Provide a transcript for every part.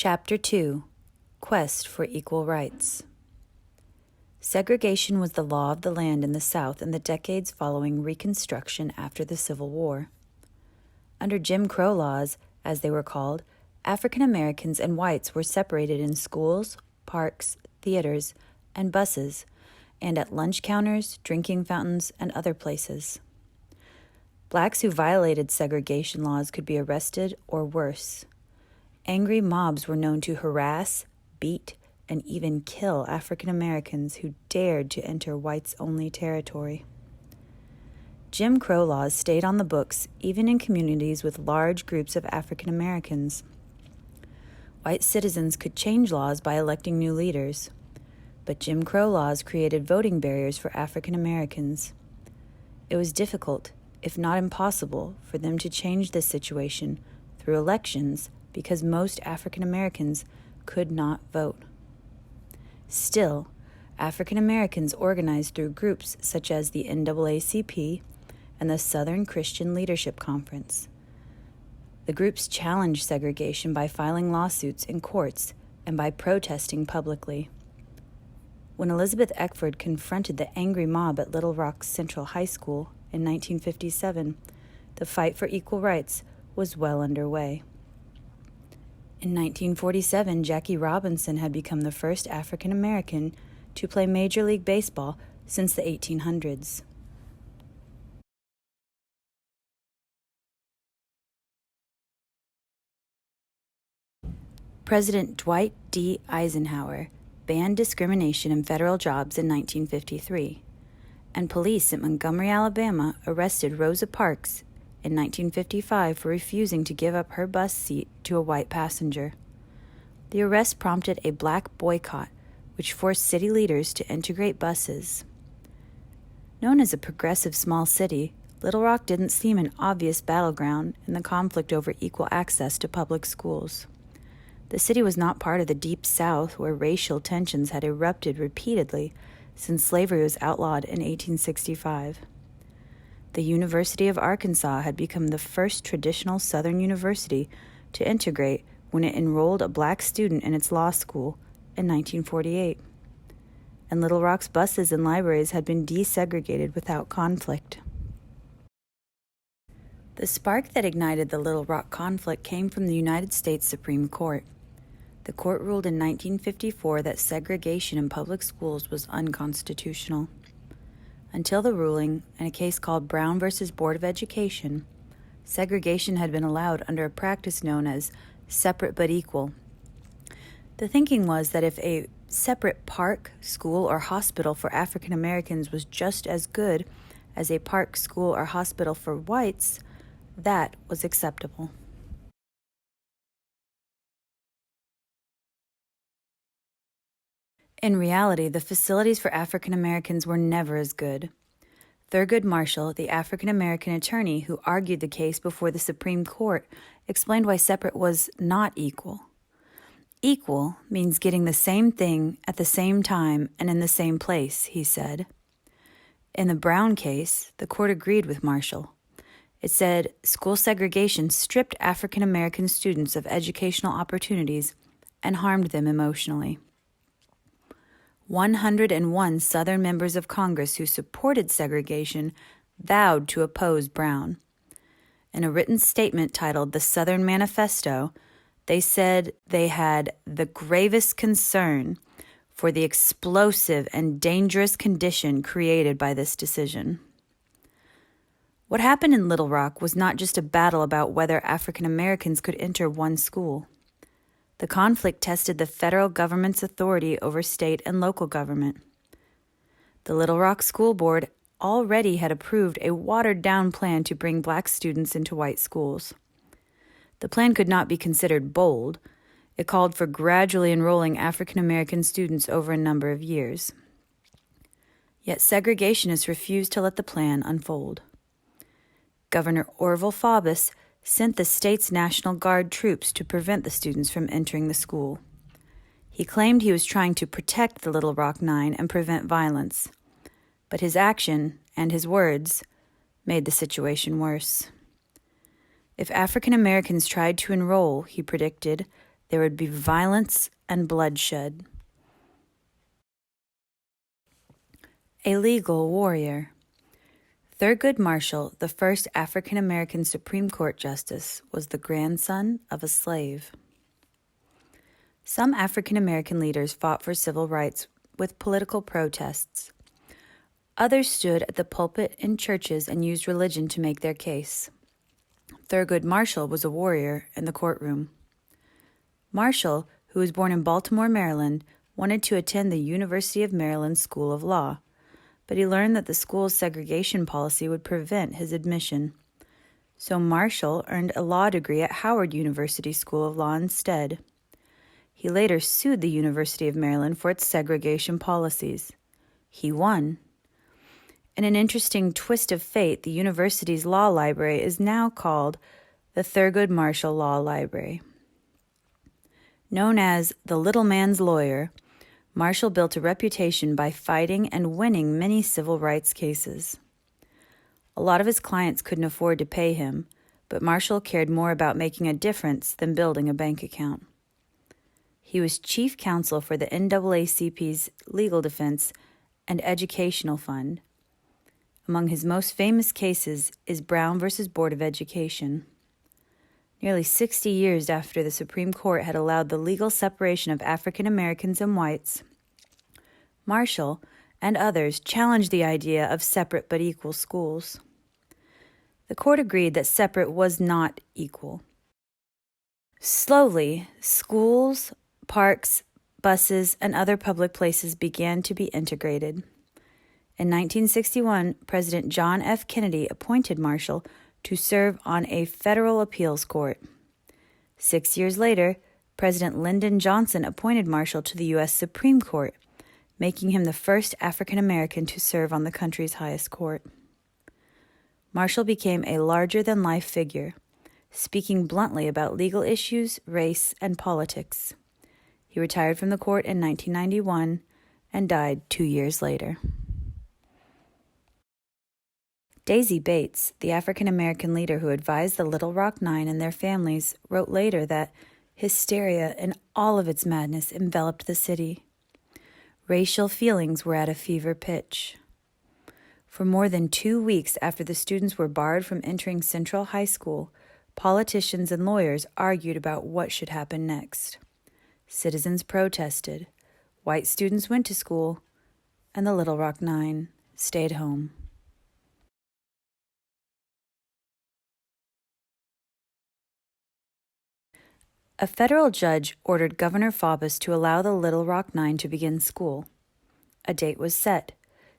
Chapter 2: Quest for Equal Rights. Segregation was the law of the land in the South in the decades following Reconstruction after the Civil War. Under Jim Crow laws, as they were called, African Americans and whites were separated in schools, parks, theaters, and buses, and at lunch counters, drinking fountains, and other places. Blacks who violated segregation laws could be arrested or worse. Angry mobs were known to harass, beat, and even kill African Americans who dared to enter whites-only territory. Jim Crow laws stayed on the books even in communities with large groups of African Americans. White citizens could change laws by electing new leaders, but Jim Crow laws created voting barriers for African Americans. It was difficult, if not impossible, for them to change this situation through elections because most African Americans could not vote. Still, African Americans organized through groups such as the NAACP and the Southern Christian Leadership Conference. The groups challenged segregation by filing lawsuits in courts and by protesting publicly. When Elizabeth Eckford confronted the angry mob at Little Rock Central High School in 1957, the fight for equal rights was well underway. In 1947, Jackie Robinson had become the first African American to play Major League Baseball since the 1800s. President Dwight D. Eisenhower banned discrimination in federal jobs in 1953, and police at Montgomery, Alabama arrested Rosa Parks in 1955 for refusing to give up her bus seat to a white passenger. The arrest prompted a black boycott, which forced city leaders to integrate buses. Known as a progressive small city, Little Rock didn't seem an obvious battleground in the conflict over equal access to public schools. The city was not part of the Deep South, where racial tensions had erupted repeatedly since slavery was outlawed in 1865. The University of Arkansas had become the first traditional Southern university to integrate when it enrolled a black student in its law school in 1948. And Little Rock's buses and libraries had been desegregated without conflict. The spark that ignited the Little Rock conflict came from the United States Supreme Court. The court ruled in 1954 that segregation in public schools was unconstitutional. Until the ruling, in a case called Brown v. Board of Education, segregation had been allowed under a practice known as separate but equal. The thinking was that if a separate park, school, or hospital for African Americans was just as good as a park, school, or hospital for whites, that was acceptable. In reality, the facilities for African Americans were never as good. Thurgood Marshall, the African American attorney who argued the case before the Supreme Court, explained why separate was not equal. Equal means getting the same thing at the same time and in the same place, he said. In the Brown case, the court agreed with Marshall. It said school segregation stripped African American students of educational opportunities and harmed them emotionally. 101 Southern members of Congress who supported segregation vowed to oppose Brown. In a written statement titled The Southern Manifesto, they said they had the gravest concern for the explosive and dangerous condition created by this decision. What happened in Little Rock was not just a battle about whether African Americans could enter one school. The conflict tested the federal government's authority over state and local government. The Little Rock School Board already had approved a watered-down plan to bring black students into white schools. The plan could not be considered bold. It called for gradually enrolling African American students over a number of years. Yet segregationists refused to let the plan unfold. Governor Orville Faubus sent the state's National Guard troops to prevent the students from entering the school. He claimed he was trying to protect the Little Rock Nine and prevent violence, but his action and his words made the situation worse. If African Americans tried to enroll, he predicted, there would be violence and bloodshed. A legal warrior. Thurgood Marshall, the first African-American Supreme Court justice, was the grandson of a slave. Some African-American leaders fought for civil rights with political protests. Others stood at the pulpit in churches and used religion to make their case. Thurgood Marshall was a warrior in the courtroom. Marshall, who was born in Baltimore, Maryland, wanted to attend the University of Maryland School of Law, but he learned that the school's segregation policy would prevent his admission. So Marshall earned a law degree at Howard University School of Law instead. He later sued the University of Maryland for its segregation policies. He won. In an interesting twist of fate, the university's law library is now called the Thurgood Marshall Law Library. Known as the little man's lawyer, Marshall built a reputation by fighting and winning many civil rights cases. A lot of his clients couldn't afford to pay him, but Marshall cared more about making a difference than building a bank account. He was chief counsel for the NAACP's Legal Defense and Educational Fund. Among his most famous cases is Brown v. Board of Education. Nearly 60 years after the Supreme Court had allowed the legal separation of African Americans and whites, Marshall and others challenged the idea of separate but equal schools. The court agreed that separate was not equal. Slowly, schools, parks, buses, and other public places began to be integrated. In 1961, President John F. Kennedy appointed Marshall to serve on a federal appeals court. 6 years later, President Lyndon Johnson appointed Marshall to the U.S. Supreme Court, making him the first African American to serve on the country's highest court. Marshall became a larger-than-life figure, speaking bluntly about legal issues, race, and politics. He retired from the court in 1991 and died 2 years later. Daisy Bates, the African-American leader who advised the Little Rock Nine and their families, wrote later that hysteria in all of its madness enveloped the city. Racial feelings were at a fever pitch. For more than 2 weeks after the students were barred from entering Central High School, politicians and lawyers argued about what should happen next. Citizens protested, white students went to school, and the Little Rock Nine stayed home. A federal judge ordered Governor Faubus to allow the Little Rock Nine to begin school. A date was set,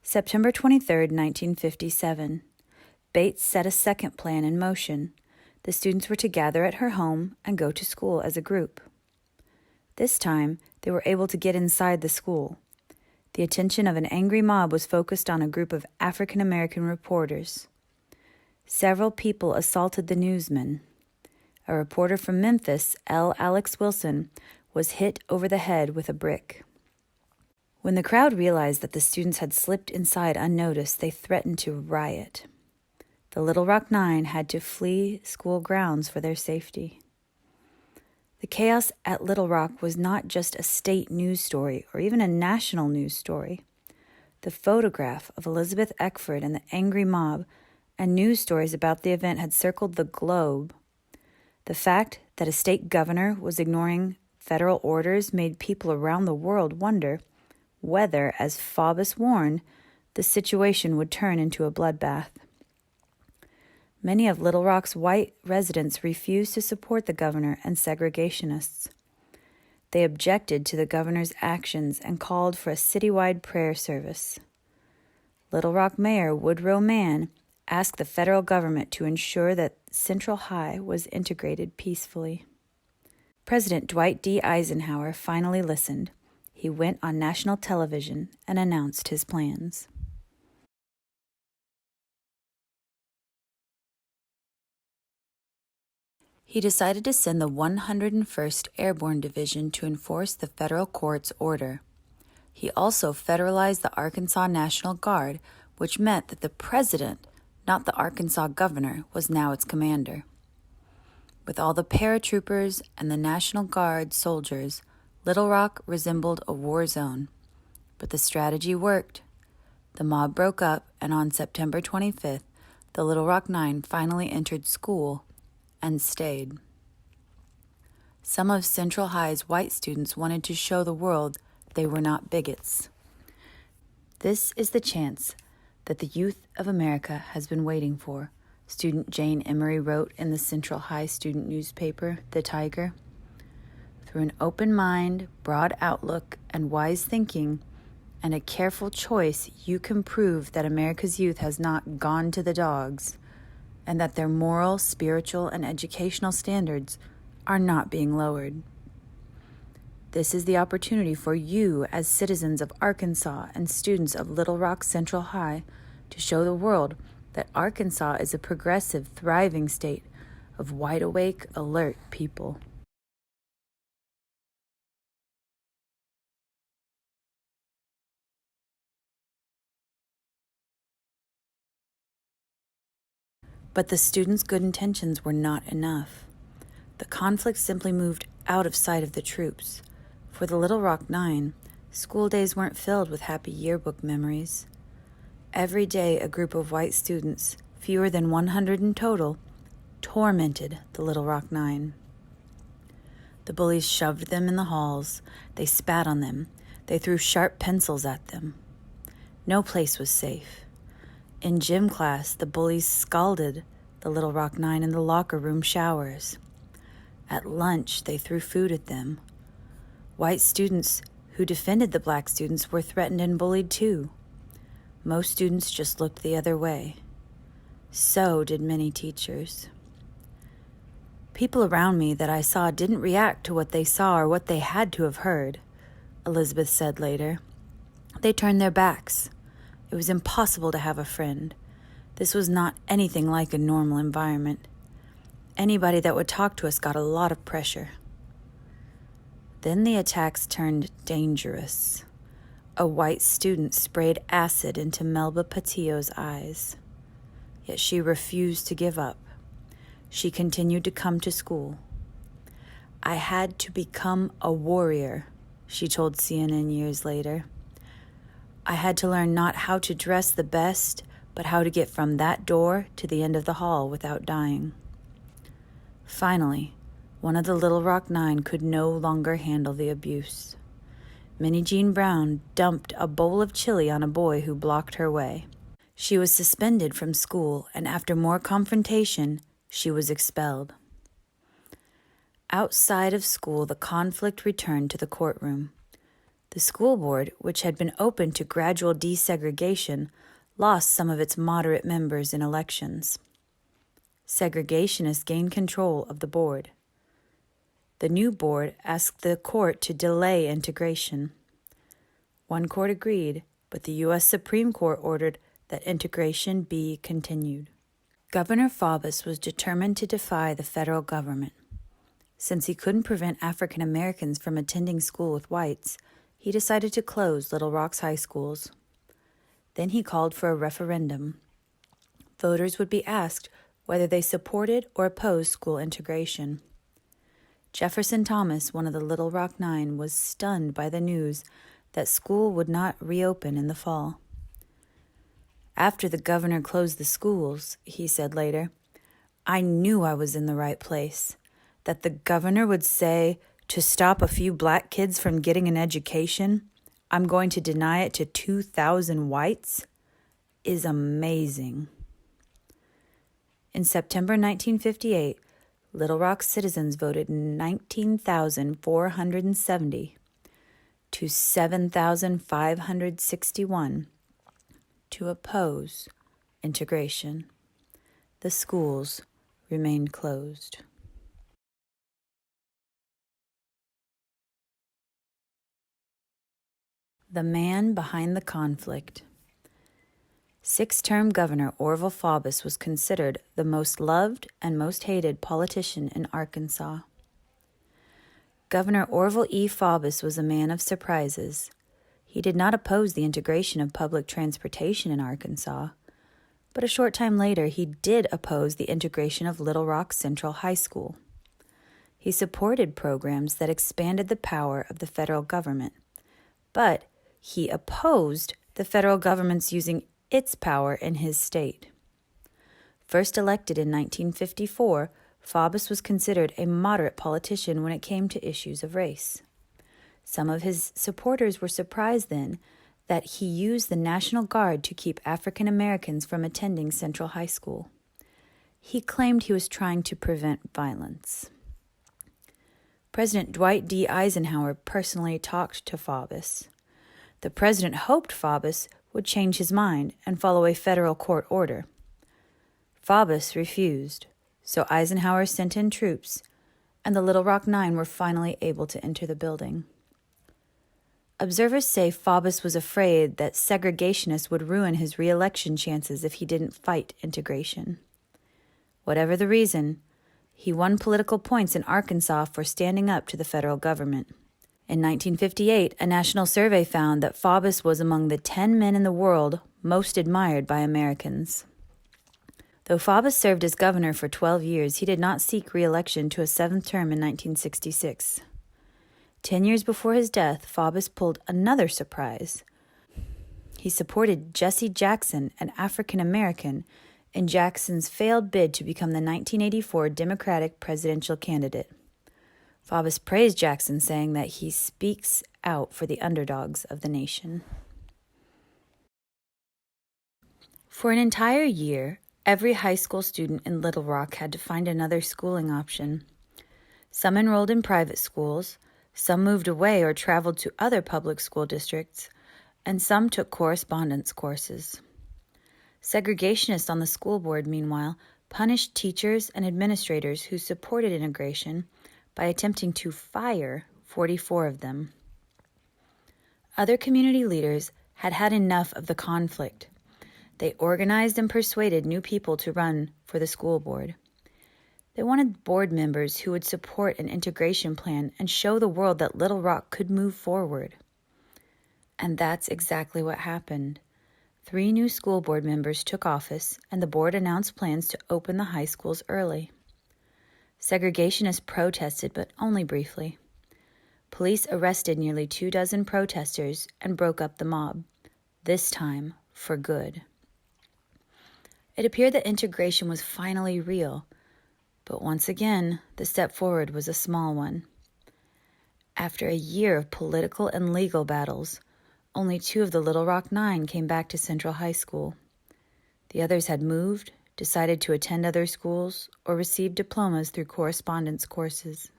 September 23, 1957. Bates set a second plan in motion. The students were to gather at her home and go to school as a group. This time, they were able to get inside the school. The attention of an angry mob was focused on a group of African American reporters. Several people assaulted the newsmen. A reporter from Memphis, L. Alex Wilson, was hit over the head with a brick. When the crowd realized that the students had slipped inside unnoticed, they threatened to riot. The Little Rock Nine had to flee school grounds for their safety. The chaos at Little Rock was not just a state news story or even a national news story. The photograph of Elizabeth Eckford and the angry mob and news stories about the event had circled the globe. The fact that a state governor was ignoring federal orders made people around the world wonder whether, as Faubus warned, the situation would turn into a bloodbath. Many of Little Rock's white residents refused to support the governor and segregationists. They objected to the governor's actions and called for a citywide prayer service. Little Rock Mayor Woodrow Mann asked the federal government to ensure that Central High was integrated peacefully. President Dwight D. Eisenhower finally listened. He went on national television and announced his plans. He decided to send the 101st Airborne Division to enforce the federal court's order. He also federalized the Arkansas National Guard, which meant that the president, not the Arkansas governor, was now its commander. With all the paratroopers and the National Guard soldiers, Little Rock resembled a war zone. But the strategy worked. The mob broke up, and on September 25th, the Little Rock Nine finally entered school and stayed. Some of Central High's white students wanted to show the world they were not bigots. This is the chance that the youth of America has been waiting for, student Jane Emery wrote in the Central High student newspaper, The Tiger. Through an open mind, broad outlook, and wise thinking, and a careful choice, you can prove that America's youth has not gone to the dogs, and that their moral, spiritual, and educational standards are not being lowered. This is the opportunity for you as citizens of Arkansas and students of Little Rock Central High to show the world that Arkansas is a progressive, thriving state of wide-awake, alert people. But the students' good intentions were not enough. The conflict simply moved out of sight of the troops. For the Little Rock Nine, school days weren't filled with happy yearbook memories. Every day, a group of white students, fewer than 100 in total, tormented the Little Rock Nine. The bullies shoved them in the halls. They spat on them. They threw sharp pencils at them. No place was safe. In gym class, the bullies scalded the Little Rock Nine in the locker room showers. At lunch, they threw food at them. White students who defended the black students were threatened and bullied too. Most students just looked the other way. So did many teachers. People around me that I saw didn't react to what they saw or what they had to have heard, Elizabeth said later. They turned their backs. It was impossible to have a friend. This was not anything like a normal environment. Anybody that would talk to us got a lot of pressure. Then the attacks turned dangerous. A white student sprayed acid into Melba Patillo's eyes. Yet she refused to give up. She continued to come to school. I had to become a warrior, she told CNN years later. I had to learn not how to dress the best, but how to get from that door to the end of the hall without dying. Finally, one of the Little Rock Nine could no longer handle the abuse. Minnie Jean Brown dumped a bowl of chili on a boy who blocked her way. She was suspended from school, and after more confrontation, she was expelled. Outside of school, the conflict returned to the courtroom. The school board, which had been open to gradual desegregation, lost some of its moderate members in elections. Segregationists gained control of the board. The new board asked the court to delay integration. One court agreed, but the U.S. Supreme Court ordered that integration be continued. Governor Faubus was determined to defy the federal government. Since he couldn't prevent African Americans from attending school with whites, he decided to close Little Rock's high schools. Then he called for a referendum. Voters would be asked whether they supported or opposed school integration. Jefferson Thomas, one of the Little Rock Nine, was stunned by the news that school would not reopen in the fall. After the governor closed the schools, he said later, I knew I was in the right place. That the governor would say, to stop a few black kids from getting an education, I'm going to deny it to 2,000 whites, is amazing. In September 1958, Little Rock citizens voted 19,470 to 7,561 to oppose integration. The schools remained closed. The man behind the conflict. Six-term Governor Orville Faubus was considered the most loved and most hated politician in Arkansas. Governor Orville E. Faubus was a man of surprises. He did not oppose the integration of public transportation in Arkansas, but a short time later he did oppose the integration of Little Rock Central High School. He supported programs that expanded the power of the federal government, but he opposed the federal government's using its power in his state. First elected in 1954, Faubus was considered a moderate politician when it came to issues of race. Some of his supporters were surprised then that he used the National Guard to keep African Americans from attending Central High School. He claimed he was trying to prevent violence. President Dwight D. Eisenhower personally talked to Faubus. The president hoped Faubus would change his mind and follow a federal court order. Faubus refused, so Eisenhower sent in troops, and the Little Rock Nine were finally able to enter the building. Observers say Faubus was afraid that segregationists would ruin his re-election chances if he didn't fight integration. Whatever the reason, he won political points in Arkansas for standing up to the federal government. In 1958, a national survey found that Faubus was among the 10 men in the world most admired by Americans. Though Faubus served as governor for 12 years, he did not seek re-election to a seventh term in 1966. 10 years before his death, Faubus pulled another surprise. He supported Jesse Jackson, an African American, in Jackson's failed bid to become the 1984 Democratic presidential candidate. Faubus praised Jackson, saying that he speaks out for the underdogs of the nation. For an entire year, every high school student in Little Rock had to find another schooling option. Some enrolled in private schools, some moved away or traveled to other public school districts, and some took correspondence courses. Segregationists on the school board, meanwhile, punished teachers and administrators who supported integration by attempting to fire 44 of them. Other community leaders had had enough of the conflict. They organized and persuaded new people to run for the school board. They wanted board members who would support an integration plan and show the world that Little Rock could move forward. And that's exactly what happened. 3 new school board members took office, and the board announced plans to open the high schools early. Segregationists protested, but only briefly. Police arrested nearly 24 protesters and broke up the mob, this time for good. It appeared that integration was finally real, but once again, the step forward was a small one. After a year of political and legal battles, only 2 of the Little Rock Nine came back to Central High School. The others had moved, decided to attend other schools, or received diplomas through correspondence courses.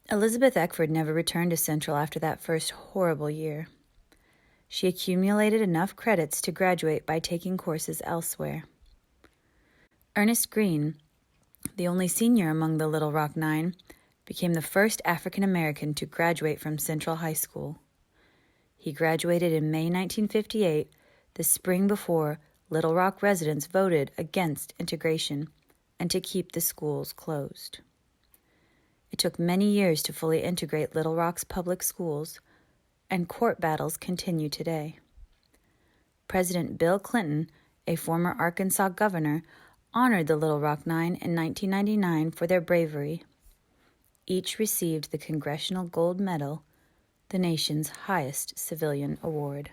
Elizabeth Eckford never returned to Central after that first horrible year. She accumulated enough credits to graduate by taking courses elsewhere. Ernest Green, the only senior among the Little Rock Nine, became the first African American to graduate from Central High School. He graduated in May 1958, the spring before Little Rock residents voted against integration and to keep the schools closed. It took many years to fully integrate Little Rock's public schools, and court battles continue today. President Bill Clinton, a former Arkansas governor, honored the Little Rock Nine in 1999 for their bravery. Each received the Congressional Gold Medal, the nation's highest civilian award.